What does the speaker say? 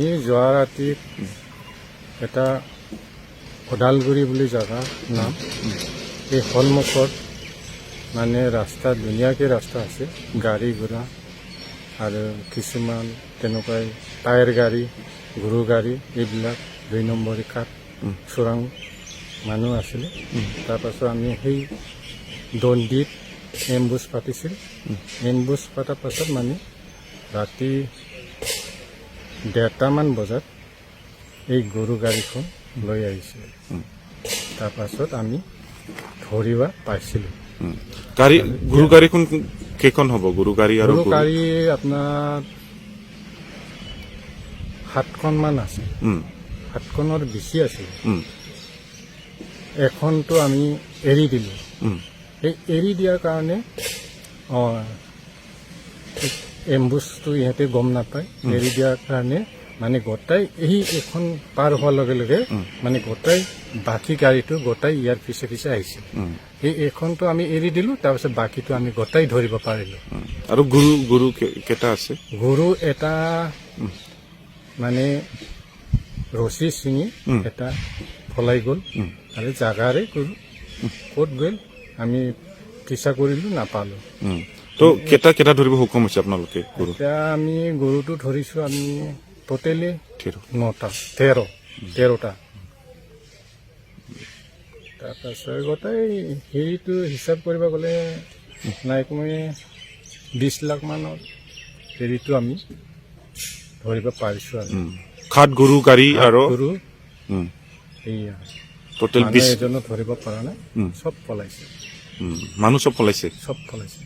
আমি যোৱা ৰাতি এটা ওদালগুৰি বুলি জেগা নাম এই সন্মুখত মানে ৰাস্তা ধুনীয়াকৈ ৰাস্তা আছে গাড়ী ঘোঁৰা আৰু কিছুমান তেনেকুৱাই টায়াৰ গাড়ী গৰু গাড়ী এইবিলাক 2 নম্বৰী কাঠ চোৰাং মানুহ আছিলে তাৰপাছত আমি সেই দণ্ডিত এম্বুজ পাতিছিল এম্বুজ পতাৰ পাছত মানে ৰাতি 1:30মান বজাত এই গৰু গাড়ীখন লৈ আহিছিল তাৰপাছত আমি ধৰিব পাইছিলোঁ গাড়ী গৰু গাড়ীখন কেইখন হ'ব গৰু গাড়ী আৰু গৰু গাড়ী আপোনাৰ 7খনমান আছে 7খনৰ বেছি আছিল এখনটো আমি এৰি দিলোঁ এই এৰি দিয়াৰ কাৰণে এম্বুজটো ইহঁতে গম নাপায় এৰি দিয়াৰ কাৰণে মানে গোটাই এই এখন পাৰ হোৱাৰ লগে লগে মানে গোটাই বাকী গাড়ীটো গোটাই ইয়াৰ পিছে পিছে আহিছিল এইখনটো আমি এৰি দিলোঁ তাৰপিছত বাকীটো আমি গোটাই ধৰিব পাৰিলোঁ আৰু গৰু কেইটা আছে গৰু এটা মানে ৰছী ছিঙি এটা পলাই গ'ল আৰু জাগাৰে গৰু ক'ত গ'ল আমি পিছা কৰিলোঁ নাপালোঁ তো কেইটা ধৰিব সক্ষম হৈছে আপোনালোকে গৰু এতিয়া আমি গৰুটো ধৰিছোঁ আমি টোটেলি 13টা 13টা তাৰপাছত গোটেই হেৰিটো হিচাপ কৰিব গ'লে নাই কমে 20 লাখ মানৰ হেৰিটো আমি ধৰিব পাৰিছোঁ আৰু খাট গৰু গাড়ী আৰু গৰু এইয়া টোটেল মানুহ 20 এজনো ধৰিব পৰা নাই চব পলাইছে মানুহ চব পলাইছে চব পলাইছে